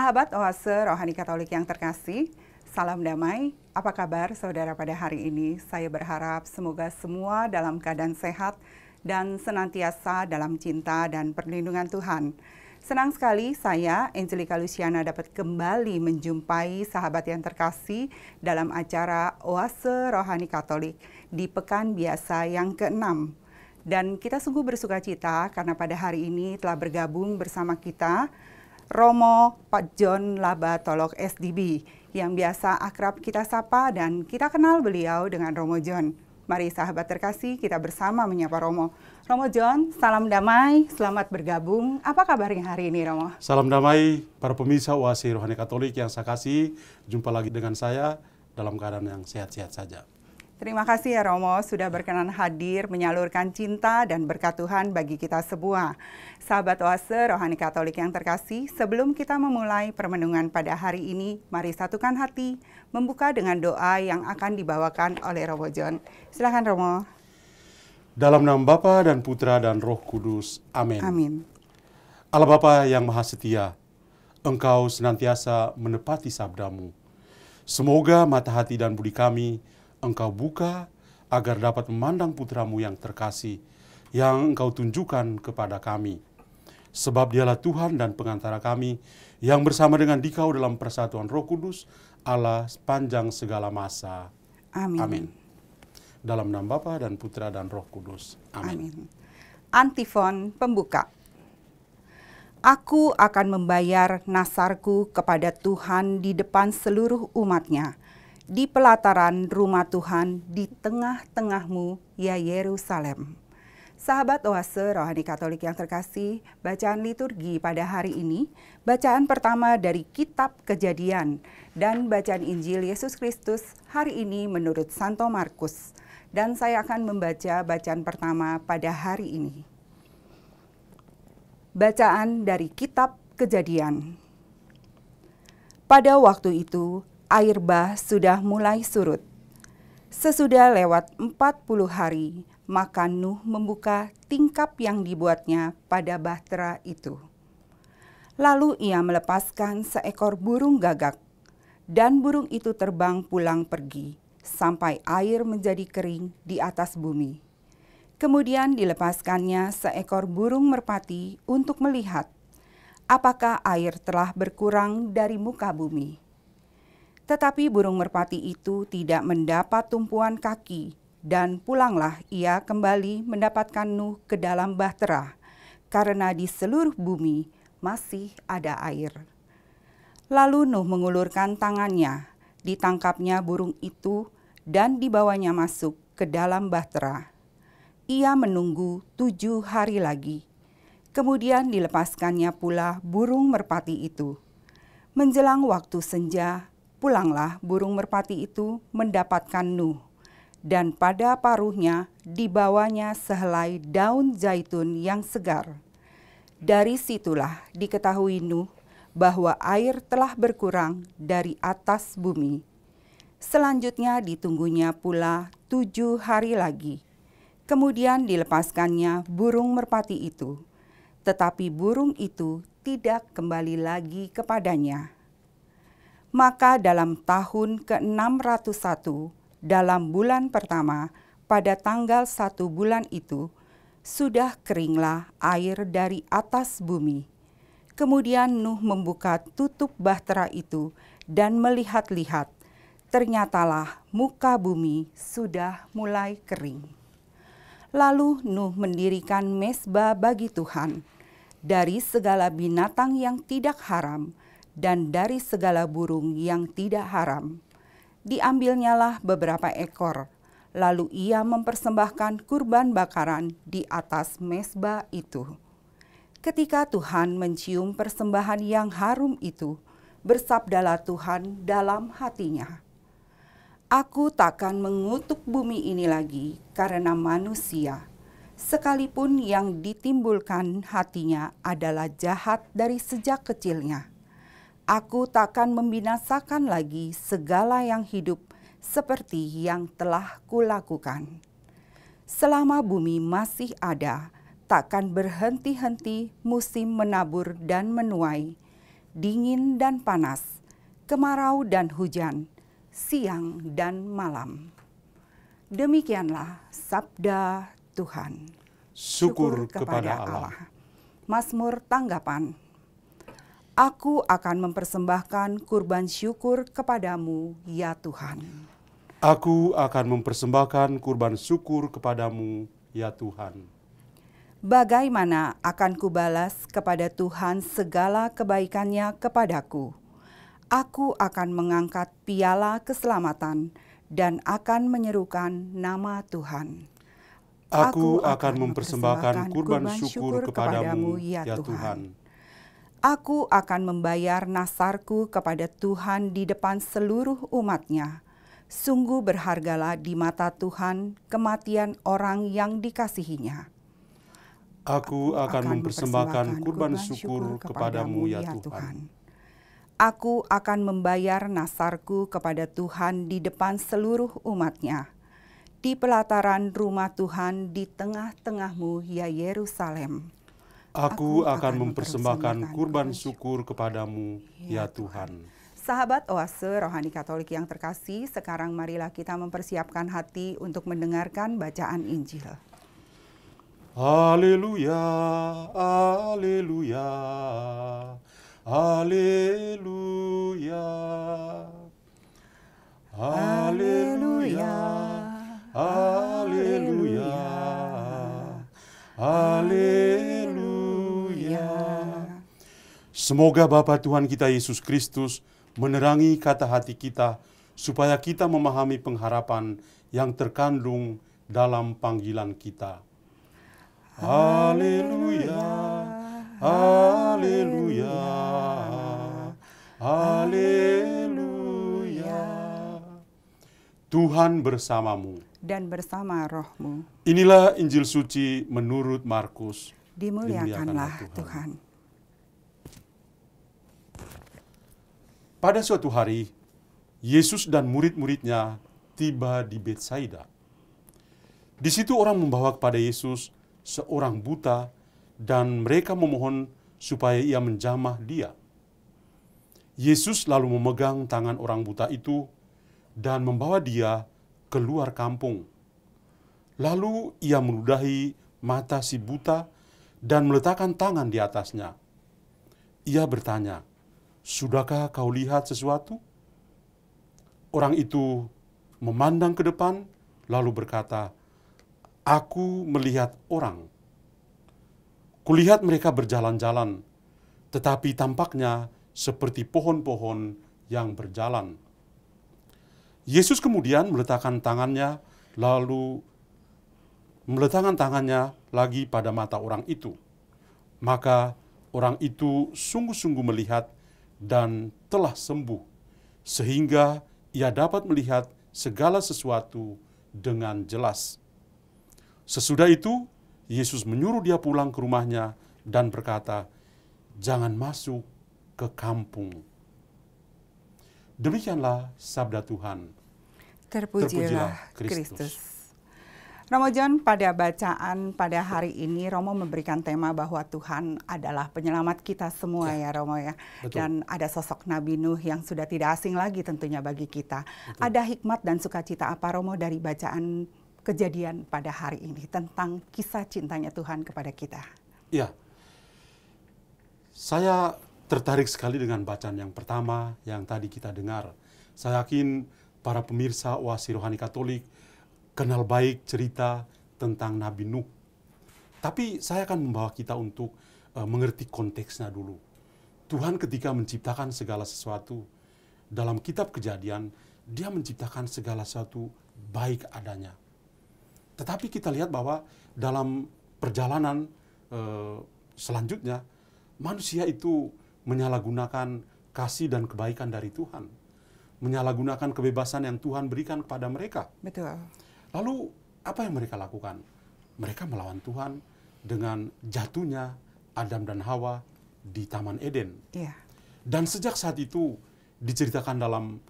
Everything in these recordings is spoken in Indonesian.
Sahabat Oase Rohani Katolik yang terkasih, salam damai. Apa kabar saudara pada hari ini? Saya berharap semoga semua dalam keadaan sehat dan senantiasa dalam cinta dan perlindungan Tuhan. Senang sekali saya, Angelica Luciana, dapat kembali menjumpai sahabat yang terkasih dalam acara Oase Rohani Katolik di Pekan Biasa yang ke-6. Dan kita sungguh bersuka cita karena pada hari ini telah bergabung bersama kita Romo Pak John Labatolok SDB yang biasa akrab kita sapa dan kita kenal beliau dengan Romo John. Mari sahabat terkasih kita bersama menyapa Romo. Romo John, salam damai, selamat bergabung. Apa kabarnya hari ini Romo? Salam damai para pemirsa Oase Rohani Katolik yang saya kasih. Jumpa lagi dengan saya dalam keadaan yang sehat-sehat saja. Terima kasih ya Romo sudah berkenan hadir menyalurkan cinta dan berkat Tuhan bagi kita semua. Sahabat Oase Rohani Katolik yang terkasih, sebelum kita memulai permenungan pada hari ini, mari satukan hati membuka dengan doa yang akan dibawakan oleh Romo John. Silakan Romo. Dalam nama Bapa dan Putra dan Roh Kudus. Amin. Amin. Allah Bapa yang Maha Setia, Engkau senantiasa menepati sabdamu. Semoga mata hati dan budi kami Engkau buka agar dapat memandang putramu yang terkasih, yang Engkau tunjukkan kepada kami. Sebab dialah Tuhan dan pengantara kami, yang bersama dengan Dikau dalam persatuan Roh Kudus, Allah sepanjang segala masa. Amin. Amin. Dalam nama Bapa dan Putra dan Roh Kudus. Amin. Amin. Antifon pembuka. Aku akan membayar nasarku kepada Tuhan di depan seluruh umatnya, di pelataran rumah Tuhan di tengah-tengahmu, ya Yerusalem. Sahabat Oase Rohani Katolik yang terkasih, bacaan liturgi pada hari ini, bacaan pertama dari Kitab Kejadian dan bacaan Injil Yesus Kristus hari ini menurut Santo Markus. Dan saya akan membaca bacaan pertama pada hari ini. Bacaan dari Kitab Kejadian. Pada waktu itu, air bah sudah mulai surut. Sesudah lewat 40 hari, maka Nuh membuka tingkap yang dibuatnya pada bahtera itu. Lalu ia melepaskan seekor burung gagak, dan burung itu terbang pulang pergi, sampai air menjadi kering di atas bumi. Kemudian dilepaskannya seekor burung merpati untuk melihat apakah air telah berkurang dari muka bumi. Tetapi burung merpati itu tidak mendapat tumpuan kaki, dan pulanglah ia kembali mendapatkan Nuh ke dalam bahtera, karena di seluruh bumi masih ada air. Lalu Nuh mengulurkan tangannya, ditangkapnya burung itu, dan dibawanya masuk ke dalam bahtera. Ia menunggu 7 hari lagi, kemudian dilepaskannya pula burung merpati itu. Menjelang waktu senja, pulanglah burung merpati itu mendapatkan Nuh, dan pada paruhnya dibawanya sehelai daun zaitun yang segar. Dari situlah diketahui Nuh bahwa air telah berkurang dari atas bumi. Selanjutnya ditunggunya pula 7 hari lagi. Kemudian dilepaskannya burung merpati itu, tetapi burung itu tidak kembali lagi kepadanya. Maka dalam tahun ke-601, dalam bulan pertama, pada tanggal 1 bulan itu, sudah keringlah air dari atas bumi. Kemudian Nuh membuka tutup bahtera itu dan melihat-lihat, ternyatalah muka bumi sudah mulai kering. Lalu Nuh mendirikan mezbah bagi Tuhan, dari segala binatang yang tidak haram, dan dari segala burung yang tidak haram. Diambilnyalah beberapa ekor, lalu ia mempersembahkan kurban bakaran di atas mezbah itu. Ketika Tuhan mencium persembahan yang harum itu, bersabdalah Tuhan dalam hatinya, Aku takkan mengutuk bumi ini lagi karena manusia, sekalipun yang ditimbulkan hatinya adalah jahat dari sejak kecilnya. Aku takkan membinasakan lagi segala yang hidup seperti yang telah kulakukan. Selama bumi masih ada, takkan berhenti-henti musim menabur dan menuai, dingin dan panas, kemarau dan hujan, siang dan malam. Demikianlah sabda Tuhan. Syukur kepada Allah. Mazmur tanggapan. Aku akan mempersembahkan kurban syukur kepadamu, ya Tuhan. Aku akan mempersembahkan kurban syukur kepadamu, ya Tuhan. Bagaimana akan kubalas kepada Tuhan segala kebaikannya kepadaku? Aku akan mengangkat piala keselamatan dan akan menyerukan nama Tuhan. Aku akan mempersembahkan kurban syukur kepadamu, ya Tuhan. Aku akan membayar nasarku kepada Tuhan di depan seluruh umat-Nya. Sungguh berhargalah di mata Tuhan kematian orang yang dikasihi-Nya. Aku akan mempersembahkan kurban syukur kepadamu, ya Tuhan. Aku akan membayar nasarku kepada Tuhan di depan seluruh umat-Nya. Di pelataran rumah Tuhan di tengah-tengahmu, ya Yerusalem. Aku akan mempersembahkan kurban syukur kepadamu, ya Tuhan. Sahabat Oase Rohani Katolik yang terkasih, sekarang marilah kita mempersiapkan hati untuk mendengarkan bacaan Injil. Haleluya, haleluya, haleluya, haleluya, haleluya, haleluya. Semoga Bapa Tuhan kita Yesus Kristus menerangi kata hati kita, supaya kita memahami pengharapan yang terkandung dalam panggilan kita. Haleluya, haleluya, haleluya. Tuhan bersamamu. Dan bersama rohmu. Inilah Injil suci menurut Markus. Dimuliakanlah Tuhan. Pada suatu hari, Yesus dan murid-muridnya tiba di Betsaida. Di situ orang membawa kepada Yesus seorang buta dan mereka memohon supaya ia menjamah dia. Yesus lalu memegang tangan orang buta itu dan membawa dia keluar kampung. Lalu ia meludahi mata si buta dan meletakkan tangan di atasnya. Ia bertanya, "Sudahkah kau lihat sesuatu?" Orang itu memandang ke depan lalu berkata, "Aku melihat orang. Kulihat mereka berjalan-jalan, tetapi tampaknya seperti pohon-pohon yang berjalan." Yesus kemudian meletakkan tangannya lagi pada mata orang itu. Maka orang itu sungguh-sungguh melihat dan telah sembuh, sehingga ia dapat melihat segala sesuatu dengan jelas. Sesudah itu, Yesus menyuruh dia pulang ke rumahnya dan berkata, "Jangan masuk ke kampung." Demikianlah sabda Tuhan. Terpujilah Kristus. Romo John, pada bacaan pada hari ini Romo memberikan tema bahwa Tuhan adalah penyelamat kita semua ya Romo ya. Betul. Dan ada sosok Nabi Nuh yang sudah tidak asing lagi tentunya bagi kita. Betul. Ada hikmat dan sukacita apa Romo dari bacaan Kejadian pada hari ini tentang kisah cintanya Tuhan kepada kita? Ya, saya tertarik sekali dengan bacaan yang pertama yang tadi kita dengar. Saya yakin para pemirsa Oase Rohani Katolik kenal baik cerita tentang Nabi Nuh. Tapi saya akan membawa kita untuk mengerti konteksnya dulu. Tuhan ketika menciptakan segala sesuatu, dalam kitab Kejadian, dia menciptakan segala sesuatu baik adanya. Tetapi kita lihat bahwa dalam perjalanan selanjutnya, manusia itu menyalahgunakan kasih dan kebaikan dari Tuhan. Menyalahgunakan kebebasan yang Tuhan berikan kepada mereka. Betul. Lalu apa yang mereka lakukan? Mereka melawan Tuhan dengan jatuhnya Adam dan Hawa di Taman Eden. Iya. Dan sejak saat itu diceritakan dalam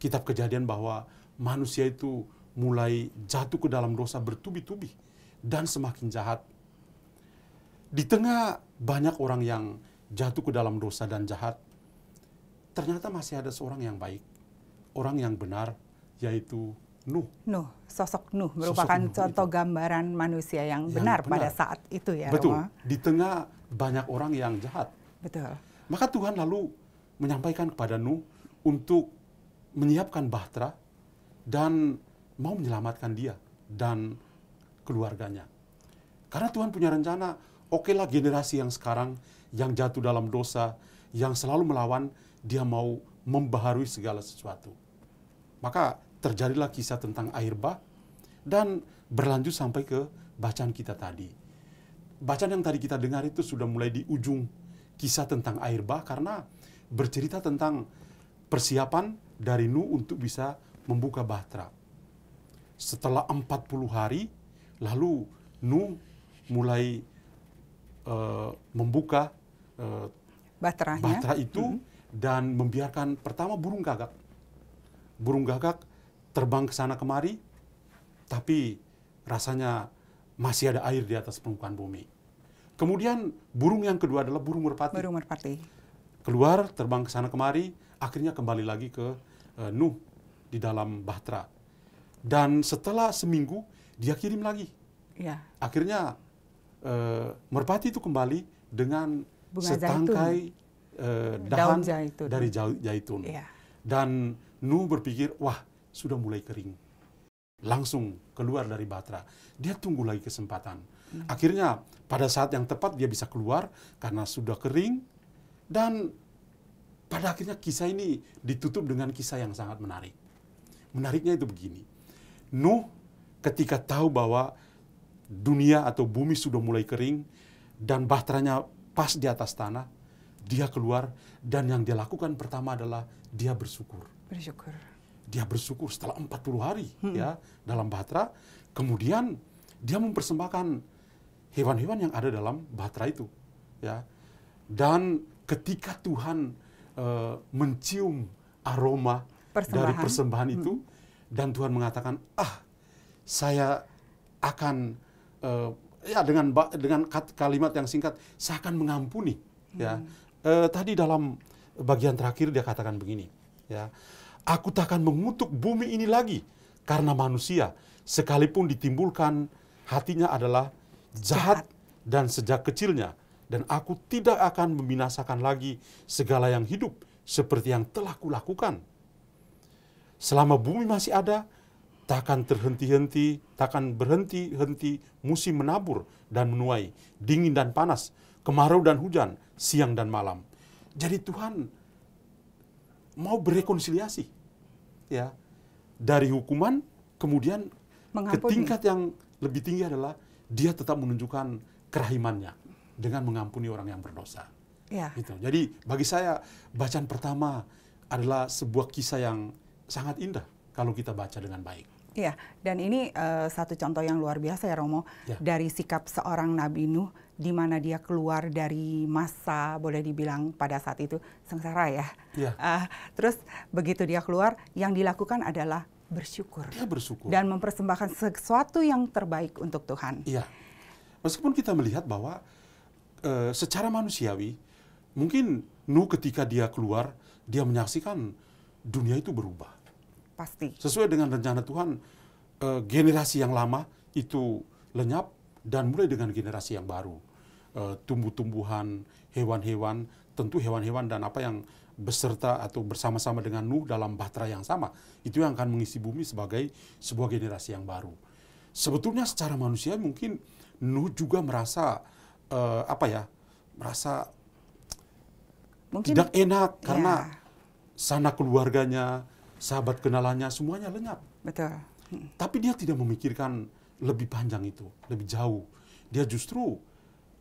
kitab Kejadian bahwa manusia itu mulai jatuh ke dalam dosa bertubi-tubi dan semakin jahat. Di tengah banyak orang yang jatuh ke dalam dosa dan jahat, ternyata masih ada seorang yang baik, orang yang benar, yaitu Nuh. Sosok Nuh merupakan contoh gambaran manusia yang benar pada saat itu ya. Betul, Roma. di tengah banyak orang yang jahat. Betul. Maka Tuhan lalu menyampaikan kepada Nuh untuk menyiapkan bahtera dan mau menyelamatkan dia dan keluarganya. Karena Tuhan punya rencana, okelah generasi yang sekarang yang jatuh dalam dosa, yang selalu melawan, dia mau membaharui segala sesuatu. Maka terjadilah kisah tentang air bah dan berlanjut sampai ke bacaan kita tadi. Bacaan yang tadi kita dengar itu sudah mulai di ujung kisah tentang air bah karena bercerita tentang persiapan dari Nuh untuk bisa membuka bahtera. Setelah 40 hari, lalu Nuh mulai membuka bahtera itu dan membiarkan pertama burung gagak. Burung gagak terbang ke sana kemari, tapi rasanya masih ada air di atas permukaan bumi. Kemudian burung yang kedua adalah burung merpati. Burung merpati. Keluar, terbang ke sana kemari, akhirnya kembali lagi ke Nuh di dalam bahtera. Dan setelah seminggu, dia kirim lagi. Ya. Akhirnya merpati itu kembali dengan bunga setangkai daun zaitun. dari zaitun. Ya. Dan Nuh berpikir, wah sudah mulai kering. Langsung keluar dari bahtera. Dia tunggu lagi kesempatan. Akhirnya pada saat yang tepat dia bisa keluar karena sudah kering. Dan pada akhirnya kisah ini ditutup dengan kisah yang sangat menarik. Menariknya itu begini. Nuh ketika tahu bahwa dunia atau bumi sudah mulai kering dan bahteranya pas di atas tanah, dia keluar dan yang dia lakukan pertama adalah dia bersyukur. Dia bersyukur setelah 40 hari ya dalam bahtera. Kemudian dia mempersembahkan hewan-hewan yang ada dalam bahtera itu, ya. Dan ketika Tuhan mencium aroma dari persembahan itu, dan Tuhan mengatakan, saya akan dengan kalimat yang singkat, saya akan mengampuni. Ya, tadi dalam bagian terakhir dia katakan begini, ya. Aku tak akan mengutuk bumi ini lagi karena manusia, sekalipun ditimbulkan hatinya adalah jahat dan sejak kecilnya. Dan aku tidak akan membinasakan lagi segala yang hidup seperti yang telah kulakukan. Selama bumi masih ada, takkan berhenti-henti musim menabur dan menuai, dingin dan panas, kemarau dan hujan, siang dan malam. Jadi Tuhan mau berrekonsiliasi, ya, dari hukuman kemudian ke tingkat yang lebih tinggi adalah dia tetap menunjukkan kerahimannya dengan mengampuni orang yang berdosa. Ya. Gitu. Jadi bagi saya bacaan pertama adalah sebuah kisah yang sangat indah kalau kita baca dengan baik. Iya, dan ini satu contoh yang luar biasa ya Romo, dari sikap seorang Nabi Nuh di mana dia keluar dari masa boleh dibilang pada saat itu sengsara ya. Terus begitu dia keluar, yang dilakukan adalah bersyukur. Dia bersyukur. Dan mempersembahkan sesuatu yang terbaik untuk Tuhan. Iya, meskipun kita melihat bahwa secara manusiawi, mungkin Nuh ketika dia keluar, dia menyaksikan dunia itu berubah. Pasti. Sesuai dengan rencana Tuhan, generasi yang lama itu lenyap dan mulai dengan generasi yang baru. Tumbuh-tumbuhan, hewan-hewan, tentu hewan-hewan dan apa yang beserta atau bersama-sama dengan Nuh dalam bahtera yang sama, itu yang akan mengisi bumi sebagai sebuah generasi yang baru. Sebetulnya secara manusia mungkin Nuh juga merasa merasa mungkin tidak enak karena sana keluarganya, sahabat kenalannya, semuanya lenyap. Betul. Tapi dia tidak memikirkan lebih panjang itu, lebih jauh. Dia justru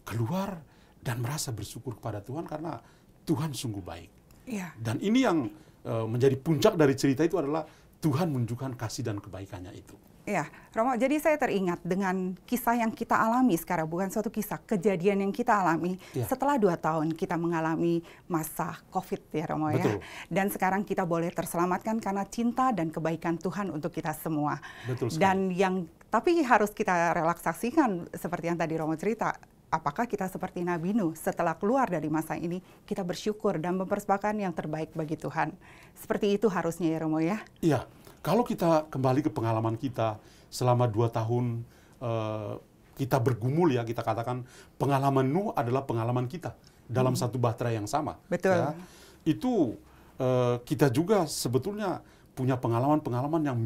keluar dan merasa bersyukur kepada Tuhan karena Tuhan sungguh baik. Iya. Dan ini yang menjadi puncak dari cerita itu adalah Tuhan menunjukkan kasih dan kebaikannya itu. Iya, Romo, jadi saya teringat dengan kisah yang kita alami sekarang, bukan suatu kisah, kejadian yang kita alami setelah 2 tahun kita mengalami masa COVID ya Romo. Betul. Ya. Dan sekarang kita boleh terselamatkan karena cinta dan kebaikan Tuhan untuk kita semua. Betul sekali. Dan tapi harus kita relaksasikan seperti yang tadi Romo cerita, apakah kita seperti Nabi Nuh setelah keluar dari masa ini, kita bersyukur dan mempersembahkan yang terbaik bagi Tuhan. Seperti itu harusnya ya Romo ya? Iya, kalau kita kembali ke pengalaman kita selama 2 tahun kita bergumul ya, kita katakan pengalaman Nuh adalah pengalaman kita dalam satu bahtera yang sama. Betul. Ya. Itu kita juga sebetulnya punya pengalaman-pengalaman yang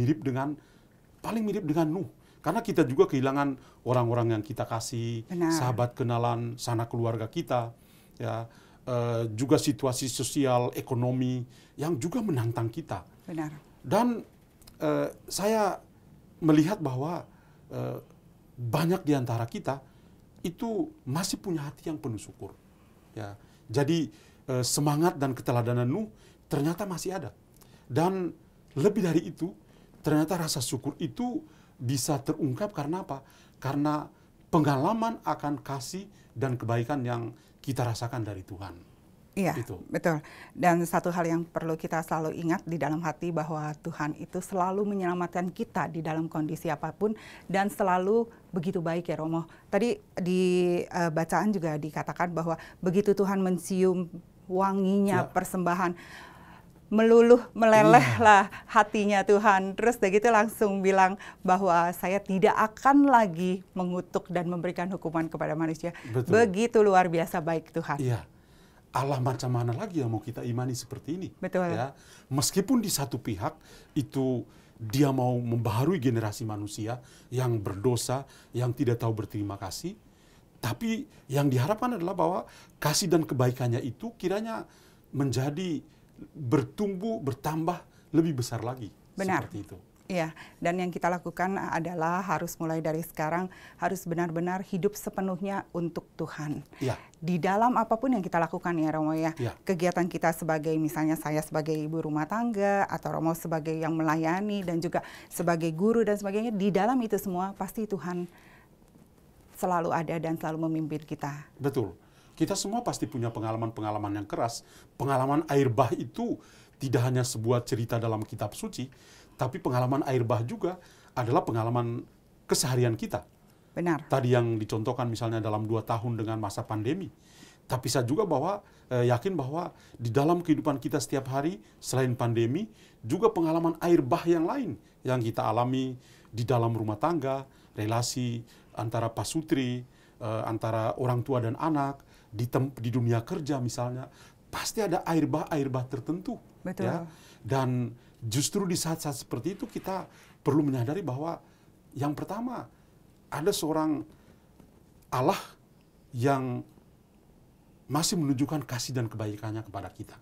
paling mirip dengan Nuh. Karena kita juga kehilangan orang-orang yang kita kasih, Benar. sahabat kenalan, sanak keluarga kita, ya, juga situasi sosial, ekonomi yang juga menantang kita. Benar. Dan saya melihat bahwa banyak di antara kita itu masih punya hati yang penuh syukur. Ya, jadi semangat dan keteladanan Nuh ternyata masih ada. Dan lebih dari itu, ternyata rasa syukur itu bisa terungkap karena apa? Karena pengalaman akan kasih dan kebaikan yang kita rasakan dari Tuhan. Iya, Itu. betul. Dan satu hal yang perlu kita selalu ingat di dalam hati bahwa Tuhan itu selalu menyelamatkan kita di dalam kondisi apapun dan selalu begitu baik ya Romo. Tadi di bacaan juga dikatakan bahwa begitu Tuhan mencium wanginya persembahan, meluluh melelehlah hatinya Tuhan. Terus begitu langsung bilang bahwa saya tidak akan lagi mengutuk dan memberikan hukuman kepada manusia. Betul. Begitu luar biasa baik Tuhan. Iya. Allah macam mana lagi yang mau kita imani seperti ini? Betul. Ya, meskipun di satu pihak itu dia mau membaharui generasi manusia yang berdosa, yang tidak tahu berterima kasih, tapi yang diharapkan adalah bahwa kasih dan kebaikannya itu kiranya menjadi bertumbuh, bertambah lebih besar lagi. Benar. Seperti itu. Iya, dan yang kita lakukan adalah harus mulai dari sekarang, harus benar-benar hidup sepenuhnya untuk Tuhan. Iya. Di dalam apapun yang kita lakukan ya Romo ya, Ya. kegiatan kita sebagai misalnya saya sebagai ibu rumah tangga, atau Romo sebagai yang melayani, dan juga sebagai guru dan sebagainya, di dalam itu semua pasti Tuhan selalu ada dan selalu memimpin kita. Betul. Kita semua pasti punya pengalaman-pengalaman yang keras. Pengalaman air bah itu tidak hanya sebuah cerita dalam kitab suci, tapi pengalaman air bah juga adalah pengalaman keseharian kita. Benar. Tadi yang dicontohkan misalnya dalam 2 tahun dengan masa pandemi. Tapi saya juga yakin bahwa di dalam kehidupan kita setiap hari, selain pandemi, juga pengalaman air bah yang lain yang kita alami di dalam rumah tangga, relasi antara pasutri, antara orang tua dan anak, di dunia kerja misalnya, pasti ada air bah tertentu. Betul. Ya? Dan justru di saat-saat seperti itu kita perlu menyadari bahwa yang pertama, ada seorang Allah yang masih menunjukkan kasih dan kebaikannya kepada kita.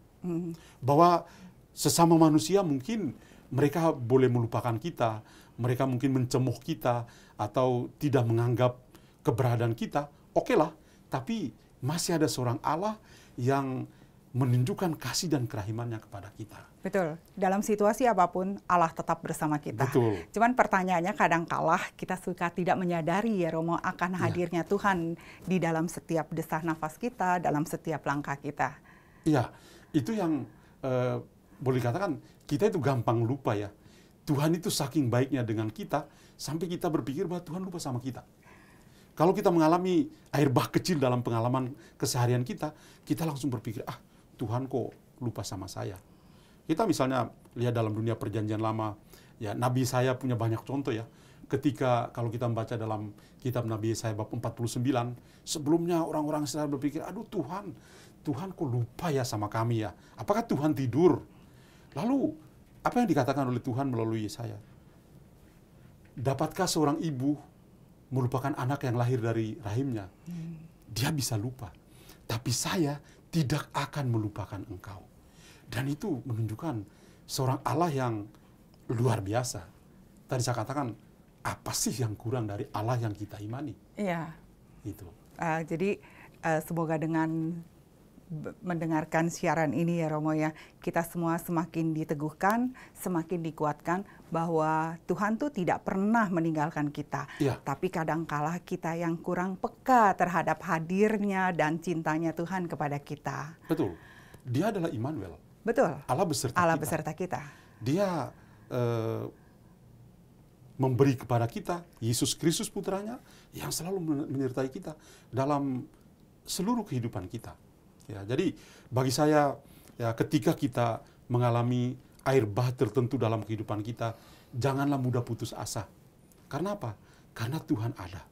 Bahwa sesama manusia mungkin mereka boleh melupakan kita, mereka mungkin mencemooh kita, atau tidak menganggap keberadaan kita, oke lah. Tapi masih ada seorang Allah yang menunjukkan kasih dan kerahimannya kepada kita. Betul. Dalam situasi apapun, Allah tetap bersama kita. Betul. Cuman pertanyaannya kadang-kala kita suka tidak menyadari ya Romo akan hadirnya Tuhan di dalam setiap desah nafas kita, dalam setiap langkah kita. Iya, itu yang boleh dikatakan kita itu gampang lupa ya. Tuhan itu saking baiknya dengan kita, sampai kita berpikir bahwa Tuhan lupa sama kita. Kalau kita mengalami air bah kecil dalam pengalaman keseharian kita langsung berpikir, Tuhan kok lupa sama saya. Kita misalnya lihat dalam dunia perjanjian lama, ya Nabi Yesaya punya banyak contoh ya. Ketika kalau kita membaca dalam kitab Nabi Yesaya bab 49, sebelumnya orang-orang Israel berpikir, aduh Tuhan kok lupa ya sama kami ya. Apakah Tuhan tidur? Lalu apa yang dikatakan oleh Tuhan melalui Yesaya? Dapatkah seorang ibu melupakan anak yang lahir dari rahimnya? Dia bisa lupa. Tapi saya tidak akan melupakan engkau. Dan itu menunjukkan seorang Allah yang luar biasa. Tadi saya katakan, apa sih yang kurang dari Allah yang kita imani? Iya. Itu. Jadi semoga dengan mendengarkan siaran ini ya Romo ya, kita semua semakin diteguhkan, semakin dikuatkan bahwa Tuhan tuh tidak pernah meninggalkan kita. Ya. Tapi kadangkala kita yang kurang peka terhadap hadirnya dan cintanya Tuhan kepada kita. Betul. Dia adalah Immanuel. Betul. Allah beserta Allah kita. beserta kita. Dia memberi kepada kita Yesus Kristus putranya yang selalu menyertai kita dalam seluruh kehidupan kita. Ya, jadi bagi saya ya, ketika kita mengalami air bah tertentu dalam kehidupan kita, janganlah mudah putus asa. Karena apa? Karena Tuhan ada.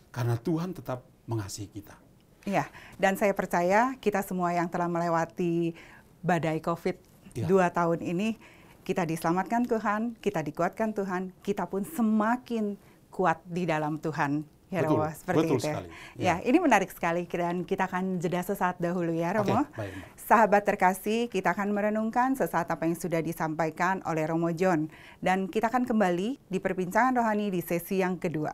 Karena Tuhan tetap mengasihi kita. Iya, dan saya percaya kita semua yang telah melewati badai COVID 2 tahun ini, kita diselamatkan Tuhan, kita dikuatkan Tuhan, kita pun semakin kuat di dalam Tuhan. Ya Betul, Romo, seperti betul itu. Sekali. Ya, ini menarik sekali dan kita akan jeda sesaat dahulu ya Romo. Baik. Sahabat terkasih, kita akan merenungkan sesaat apa yang sudah disampaikan oleh Romo John. Dan kita akan kembali di perbincangan rohani di sesi yang kedua.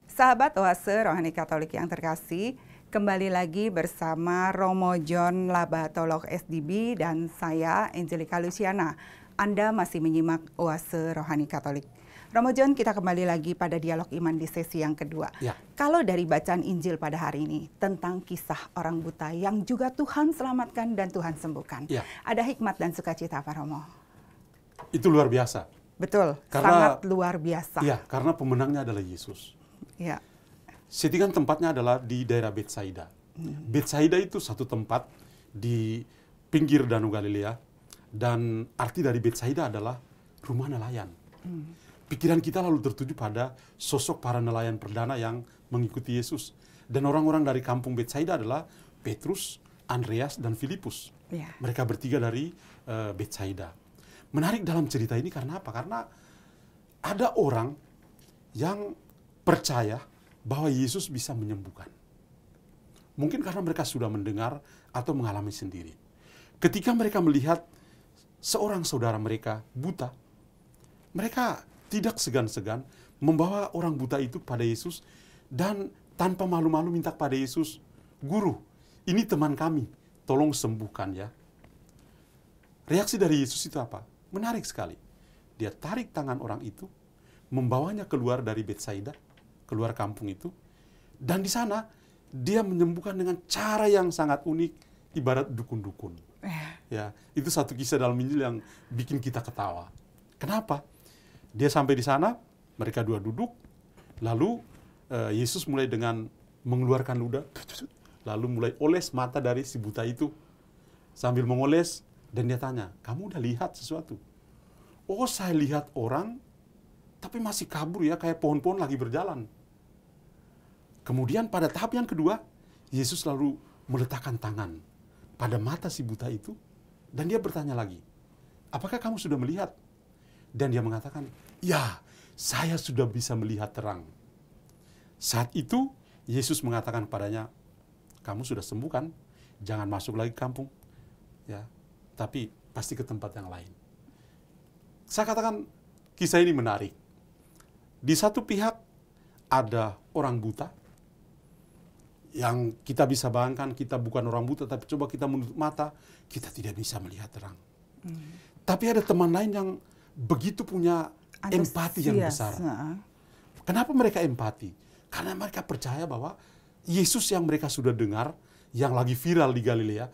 Sahabat Oase Rohani Katolik yang terkasih, kembali lagi bersama Romo John Labatolog SDB dan saya Angelica Luciana. Anda masih menyimak Oase Rohani Katolik. Romo John, kita kembali lagi pada dialog iman di sesi yang kedua. Ya. Kalau dari bacaan Injil pada hari ini tentang kisah orang buta yang juga Tuhan selamatkan dan Tuhan sembuhkan. Ya. Ada hikmat dan sukacita apa Romo? Itu luar biasa. Betul, sangat luar biasa. Iya, karena pemenangnya adalah Yesus. Ya. Settingan tempatnya adalah di daerah Betsaida. Betsaida itu satu tempat di pinggir Danau Galilea, dan arti dari Betsaida adalah rumah nelayan. Pikiran kita lalu tertuju pada sosok para nelayan perdana yang mengikuti Yesus. Dan orang-orang dari kampung Betsaida adalah Petrus, Andreas, dan Filipus. Ya. Mereka bertiga dari Betsaida. Menarik dalam cerita ini karena apa? Karena ada orang yang percaya bahwa Yesus bisa menyembuhkan. Mungkin karena mereka sudah mendengar atau mengalami sendiri. Ketika mereka melihat seorang saudara mereka buta, mereka tidak segan-segan membawa orang buta itu pada Yesus dan tanpa malu-malu minta pada Yesus, "Guru, ini teman kami, tolong sembuhkan ya." Reaksi dari Yesus itu apa? Menarik sekali. Dia tarik tangan orang itu, membawanya keluar dari Betsaida, keluar kampung itu, dan di sana dia menyembuhkan dengan cara yang sangat unik, ibarat dukun-dukun. Ya, itu satu kisah dalam Injil yang bikin kita ketawa. Kenapa? Dia sampai di sana, mereka dua duduk, lalu Yesus mulai dengan mengeluarkan ludah, lalu mulai oles mata dari si buta itu. Sambil mengoles, dan dia tanya, "Kamu udah lihat sesuatu?" "Oh, saya lihat orang, tapi masih kabur ya, kayak pohon-pohon lagi berjalan." Kemudian pada tahap yang kedua, Yesus lalu meletakkan tangan pada mata si buta itu, dan dia bertanya lagi, "Apakah kamu sudah melihat?" Dan dia mengatakan, "Ya, saya sudah bisa melihat terang." Saat itu, Yesus mengatakan padanya, "Kamu sudah sembuh kan? Jangan masuk lagi ke kampung, ya, tapi pasti ke tempat yang lain." Saya katakan, kisah ini menarik. Di satu pihak, ada orang buta, yang kita bisa bayangkan kita bukan orang buta, tapi coba kita menutup mata, kita tidak bisa melihat terang. Tapi ada teman lain yang begitu punya empati yang besar. Kenapa mereka empati? Karena mereka percaya bahwa Yesus yang mereka sudah dengar, yang lagi viral di Galilea,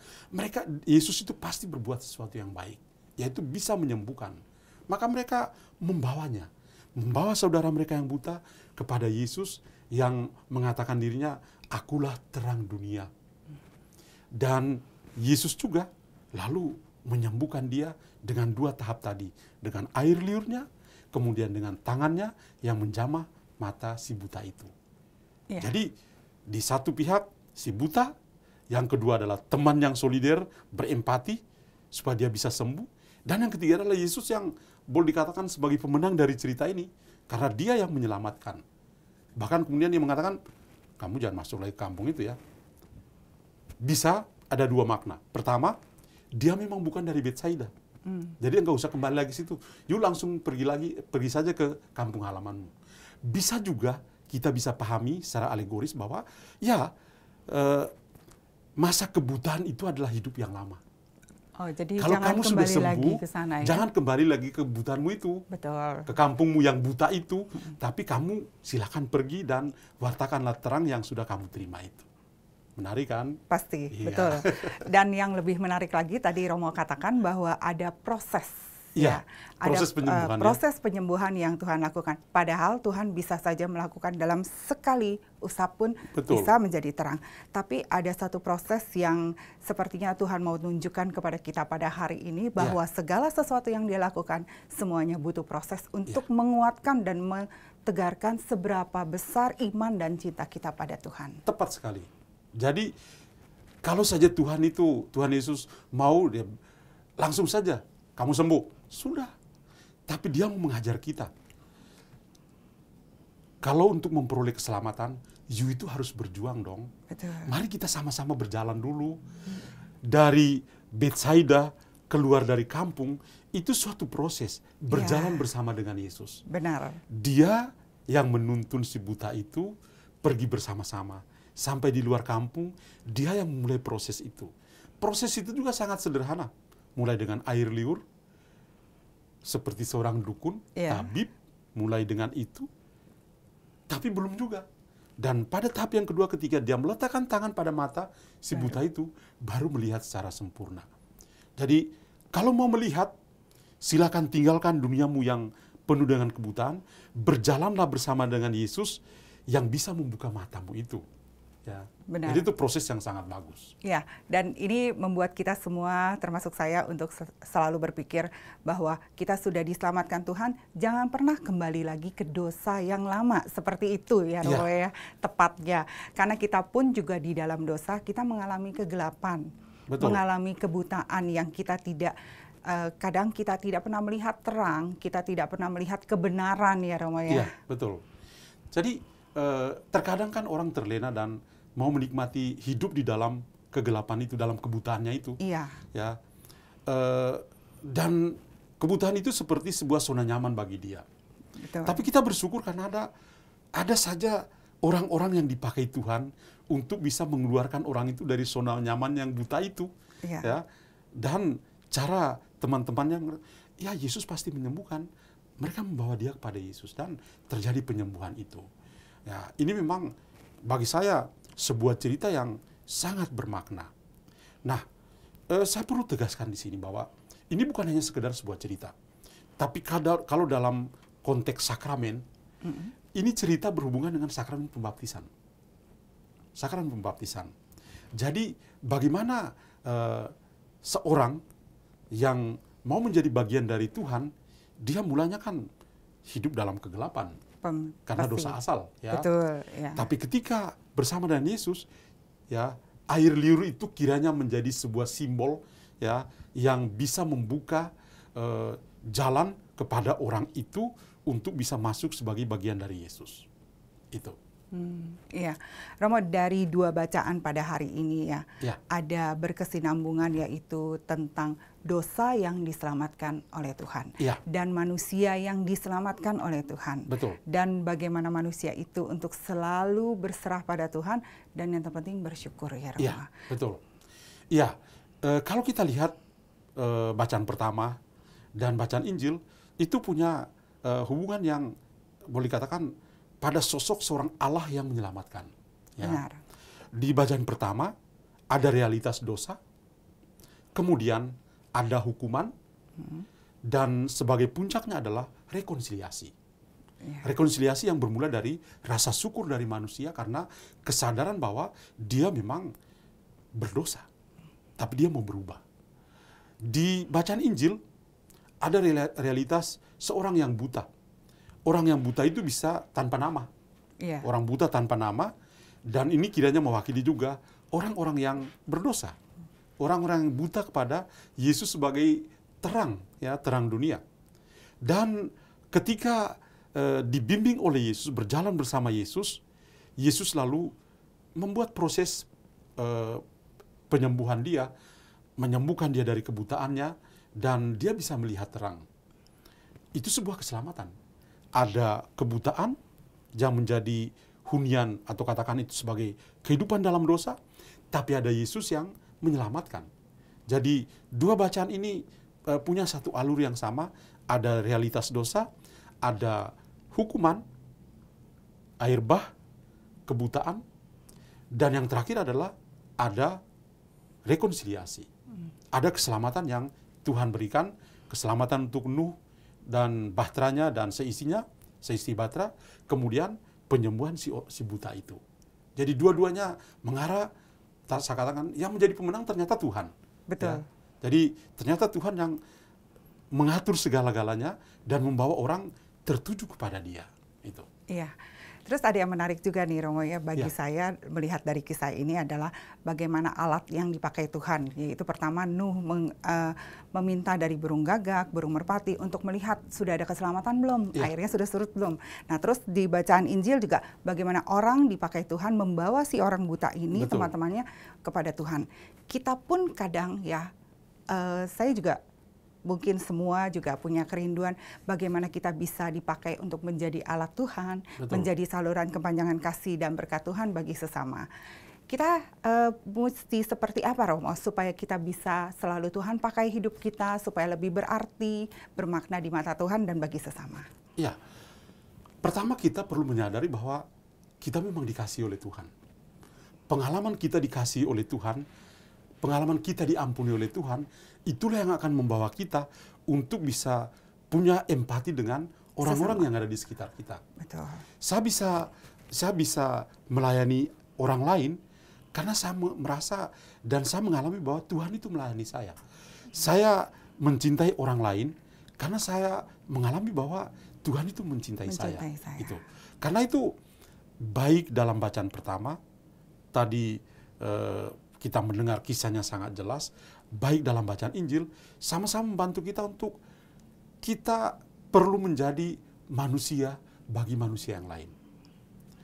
Yesus itu pasti berbuat sesuatu yang baik, yaitu bisa menyembuhkan. Maka mereka membawanya, membawa saudara mereka yang buta kepada Yesus yang mengatakan dirinya, "Akulah terang dunia." Dan Yesus juga lalu menyembuhkan dia dengan dua tahap tadi. Dengan air liurnya, kemudian dengan tangannya yang menjamah mata si buta itu. Ya. Jadi di satu pihak si buta, yang kedua adalah teman yang solider, berempati supaya dia bisa sembuh. Dan yang ketiga adalah Yesus yang boleh dikatakan sebagai pemenang dari cerita ini. Karena dia yang menyelamatkan. Bahkan kemudian dia mengatakan, "Kamu jangan masuk lagi ke kampung itu ya." Bisa ada dua makna. Pertama, dia memang bukan dari Betsaida. Jadi enggak usah kembali lagi situ. Yuk langsung pergi saja ke kampung halamanmu. Bisa juga kita bisa pahami secara alegoris bahwa ya masa kebutaan itu adalah hidup yang lama. Oh, jadi kalau jangan kamu kembali sudah sembuh, lagi ke sana, ya? Jangan kembali lagi ke kebutuhanmu itu. Betul. Ke kampungmu yang buta itu, tapi kamu silakan pergi dan wartakanlah terang yang sudah kamu terima itu. Menarik kan? Pasti, Iya. betul. Dan yang lebih menarik lagi tadi Romo katakan bahwa ada proses. Iya, ada proses penyembuhan, proses penyembuhan yang Tuhan lakukan. Padahal Tuhan bisa saja melakukan dalam sekali usap pun Betul. bisa menjadi terang. Tapi ada satu proses yang sepertinya Tuhan mau tunjukkan kepada kita pada hari ini bahwa segala sesuatu yang Dia lakukan semuanya butuh proses untuk menguatkan dan mentegarkan seberapa besar iman dan cinta kita pada Tuhan. Tepat sekali. Jadi kalau saja Tuhan Yesus mau, dia langsung saja kamu sembuh. Sudah. Tapi dia mau mengajar kita. Kalau untuk memperoleh keselamatan, you itu harus berjuang dong. Betul. Mari kita sama-sama berjalan dulu. Dari Bethsaida keluar dari kampung, itu suatu proses. Berjalan bersama dengan Yesus. Benar. Dia yang menuntun si buta itu pergi bersama-sama. Sampai di luar kampung, dia yang memulai proses itu. Proses itu juga sangat sederhana. Mulai dengan air liur, seperti seorang dukun, tabib, mulai dengan itu. Tapi belum juga. Dan pada tahap yang kedua ketika dia meletakkan tangan pada mata, si buta itu baru melihat secara sempurna. Jadi, kalau mau melihat, silakan tinggalkan duniamu yang penuh dengan kebutaan, berjalanlah bersama dengan Yesus yang bisa membuka matamu itu. Ya. Benar. Jadi itu proses yang sangat bagus. Ya, dan ini membuat kita semua, termasuk saya, untuk selalu berpikir bahwa kita sudah diselamatkan Tuhan, jangan pernah kembali lagi ke dosa yang lama. Seperti itu ya, Romo ya, tepatnya. Karena kita pun juga di dalam dosa, kita mengalami kegelapan. Betul. Mengalami kebutaan yang kita tidak, kadang kita tidak pernah melihat terang, kita tidak pernah melihat kebenaran ya, Romo ya. Iya, betul. Jadi, terkadang kan orang terlena dan mau menikmati hidup di dalam kegelapan itu, dalam kebutaannya itu. Iya. Ya, dan kebutaan itu seperti sebuah zona nyaman bagi dia. Betul. Tapi kita bersyukur karena ada saja orang-orang yang dipakai Tuhan untuk bisa mengeluarkan orang itu dari zona nyaman yang buta itu. Iya. Ya, dan cara teman-temannya, ya Yesus pasti menyembuhkan. Mereka membawa dia kepada Yesus dan terjadi penyembuhan itu. Ya, ini memang bagi saya sebuah cerita yang sangat bermakna. Nah, saya perlu tegaskan di sini bahwa ini bukan hanya sekedar sebuah cerita. Tapi kalau dalam konteks sakramen, ini cerita berhubungan dengan sakramen pembaptisan. Sakramen pembaptisan. Jadi, bagaimana seorang yang mau menjadi bagian dari Tuhan, dia mulanya kan hidup dalam kegelapan. Karena Pasti. dosa asal, ya. Betul, ya. Tapi ketika bersama dengan Yesus, ya, air liur itu kiranya menjadi sebuah simbol, ya, yang bisa membuka jalan kepada orang itu untuk bisa masuk sebagai bagian dari Yesus. Itu. Iya, Romo, dari dua bacaan pada hari ini ya, ada berkesinambungan, yaitu tentang dosa yang diselamatkan oleh Tuhan, dan manusia yang diselamatkan oleh Tuhan. Betul. Dan bagaimana manusia itu untuk selalu berserah pada Tuhan, dan yang terpenting bersyukur ya, Romo. Iya, betul. Iya, kalau kita lihat bacaan pertama dan bacaan Injil, itu punya hubungan yang boleh dikatakan pada sosok seorang Allah yang menyelamatkan. Ya. Benar. Di bacaan pertama ada realitas dosa, kemudian ada hukuman, dan sebagai puncaknya adalah rekonsiliasi. Ya. Rekonsiliasi yang bermula dari rasa syukur dari manusia karena kesadaran bahwa dia memang berdosa, tapi dia mau berubah. Di bacaan Injil ada realitas seorang yang buta. Orang yang buta itu bisa tanpa nama. Yeah. Orang buta tanpa nama, dan ini kiranya mewakili juga orang-orang yang berdosa. Orang-orang yang buta kepada Yesus sebagai terang, ya, terang dunia. Dan ketika dibimbing oleh Yesus, berjalan bersama Yesus, Yesus lalu membuat proses penyembuhan dia, menyembuhkan dia dari kebutaannya, dan dia bisa melihat terang. Itu sebuah keselamatan. Ada kebutaan yang menjadi hunian atau katakan itu sebagai kehidupan dalam dosa, tapi ada Yesus yang menyelamatkan. Jadi dua bacaan ini punya satu alur yang sama, ada realitas dosa, ada hukuman, air bah, kebutaan, dan yang terakhir adalah ada rekonsiliasi. Ada keselamatan yang Tuhan berikan, keselamatan untuk Nuh dan bahteranya dan seisinya, seisi bahtera, kemudian penyembuhan si buta itu. Jadi dua-duanya mengarah, saya katakan, yang menjadi pemenang ternyata Tuhan. Betul. Ya. Jadi ternyata Tuhan yang mengatur segala-galanya dan membawa orang tertuju kepada Dia. Itu. Iya. Terus ada yang menarik juga nih Romo ya, bagi saya melihat dari kisah ini adalah bagaimana alat yang dipakai Tuhan. Yaitu pertama Nuh meminta dari burung gagak, burung merpati untuk melihat sudah ada keselamatan belum, airnya sudah surut belum. Nah terus di bacaan Injil juga bagaimana orang dipakai Tuhan membawa si orang buta ini, teman-temannya kepada Tuhan. Kita pun kadang ya, saya juga mungkin semua juga punya kerinduan bagaimana kita bisa dipakai untuk menjadi alat Tuhan, menjadi saluran kepanjangan kasih dan berkat Tuhan bagi sesama. Kita mesti seperti apa Romo supaya kita bisa selalu Tuhan pakai hidup kita supaya lebih berarti, bermakna di mata Tuhan dan bagi sesama? Ya, pertama kita perlu menyadari bahwa kita memang dikasihi oleh Tuhan. Pengalaman kita dikasihi oleh Tuhan, pengalaman kita diampuni oleh Tuhan, itulah yang akan membawa kita untuk bisa punya empati dengan orang-orang yang ada di sekitar kita. Betul. Saya bisa melayani orang lain karena saya merasa dan saya mengalami bahwa Tuhan itu melayani saya. Saya mencintai orang lain karena saya mengalami bahwa Tuhan itu mencintai saya. Itu. Karena itu baik dalam bacaan pertama tadi kita mendengar kisahnya sangat jelas, baik dalam bacaan Injil, sama-sama membantu kita untuk kita perlu menjadi manusia bagi manusia yang lain.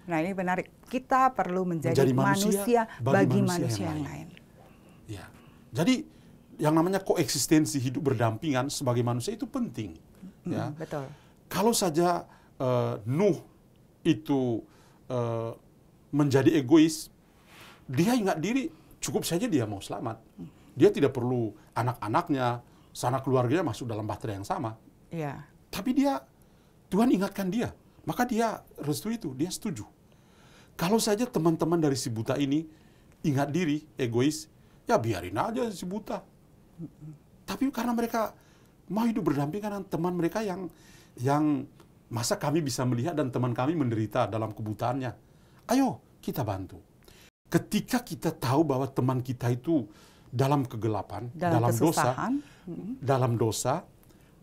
Nah ini menarik, kita perlu menjadi manusia bagi manusia yang lain. Ya. Jadi yang namanya koeksistensi hidup berdampingan sebagai manusia itu penting. Ya. Betul. Kalau saja Nuh itu menjadi egois, dia ingat diri, cukup saja dia mau selamat. Dia tidak perlu anak-anaknya, sanak keluarganya masuk dalam bahtera yang sama. Iya. Tapi Tuhan ingatkan dia. Maka dia restu itu, dia setuju. Kalau saja teman-teman dari si buta ini ingat diri, egois, ya biarin aja si buta. Tapi karena mereka mau hidup berdampingan dengan teman mereka yang masa kami bisa melihat dan teman kami menderita dalam kebutaannya. Ayo kita bantu. Ketika kita tahu bahwa teman kita itu dalam kegelapan, dalam dosa,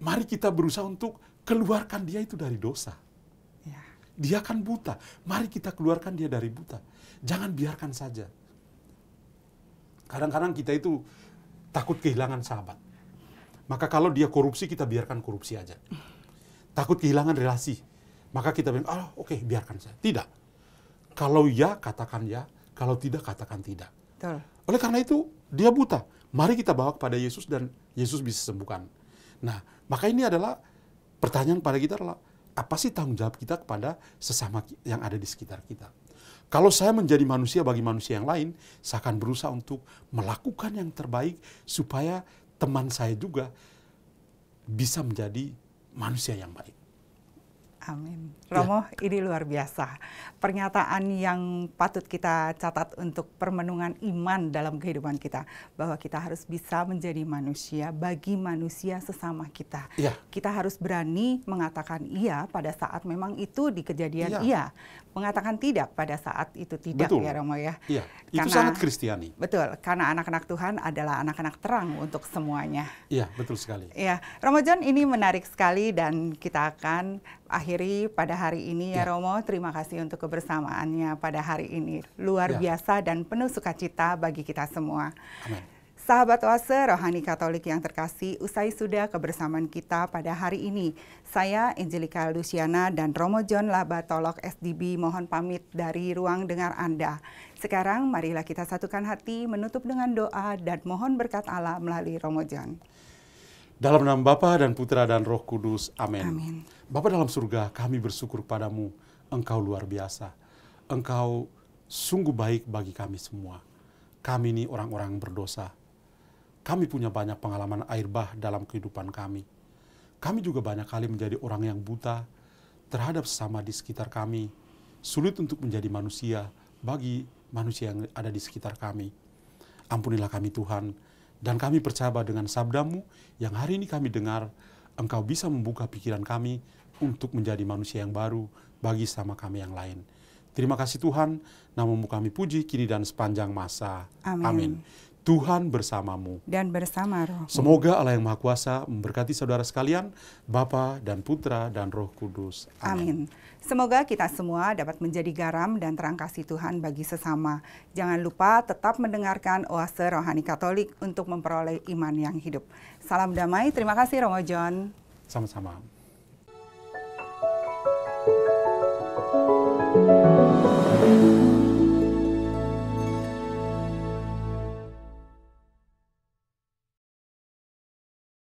mari kita berusaha untuk keluarkan dia itu dari dosa. Ya. Dia kan buta, mari kita keluarkan dia dari buta. Jangan biarkan saja. Kadang-kadang kita itu takut kehilangan sahabat. Maka kalau dia korupsi, kita biarkan korupsi aja. Takut kehilangan relasi, maka kita bilang, oke, biarkan saja. Tidak. Kalau ya, katakan ya. Kalau tidak, katakan tidak. Betul. Oleh karena itu, dia buta. Mari kita bawa kepada Yesus dan Yesus bisa sembuhkan. Nah, maka ini adalah pertanyaan pada kita adalah, apa sih tanggung jawab kita kepada sesama yang ada di sekitar kita? Kalau saya menjadi manusia bagi manusia yang lain, saya akan berusaha untuk melakukan yang terbaik supaya teman saya juga bisa menjadi manusia yang baik. Amin. Romo, ini luar biasa. Pernyataan yang patut kita catat untuk permenungan iman dalam kehidupan kita. Bahwa kita harus bisa menjadi manusia bagi manusia sesama kita. Ya. Kita harus berani mengatakan iya pada saat memang itu di kejadian iya. Mengatakan tidak pada saat itu tidak. Betul. Ya Romo ya. Iya, itu sangat Kristiani. Betul, karena anak-anak Tuhan adalah anak-anak terang untuk semuanya. Iya, betul sekali. Ya, Romo John, ini menarik sekali dan kita akan akhiri pada hari ini ya Romo. Terima kasih untuk kebersamaannya pada hari ini. Luar biasa dan penuh sukacita bagi kita semua. Amin. Sahabat Oase Rohani Katolik yang terkasih, usai sudah kebersamaan kita pada hari ini. Saya Angelika Luciana dan Romo John Labatolok SDB mohon pamit dari ruang dengar Anda. Sekarang marilah kita satukan hati, menutup dengan doa dan mohon berkat Allah melalui Romo John. Dalam nama Bapa dan Putra dan Roh Kudus. Amin. Amin. Bapa dalam surga, kami bersyukur padamu. Engkau luar biasa. Engkau sungguh baik bagi kami semua. Kami ini orang-orang berdosa. Kami punya banyak pengalaman air bah dalam kehidupan kami. Kami juga banyak kali menjadi orang yang buta terhadap sesama di sekitar kami. Sulit untuk menjadi manusia bagi manusia yang ada di sekitar kami. Ampunilah kami Tuhan, dan kami percaya dengan sabda-Mu yang hari ini kami dengar, Engkau bisa membuka pikiran kami untuk menjadi manusia yang baru bagi sama kami yang lain. Terima kasih Tuhan, nama-Mu kami puji kini dan sepanjang masa. Amin. Tuhan bersamamu. Dan bersama roh. Semoga Allah yang Maha Kuasa memberkati saudara sekalian, Bapa dan Putra dan Roh Kudus. Amin. Semoga kita semua dapat menjadi garam dan terang kasih Tuhan bagi sesama. Jangan lupa tetap mendengarkan Oase Rohani Katolik untuk memperoleh iman yang hidup. Salam damai, terima kasih Romo John. Sama-sama.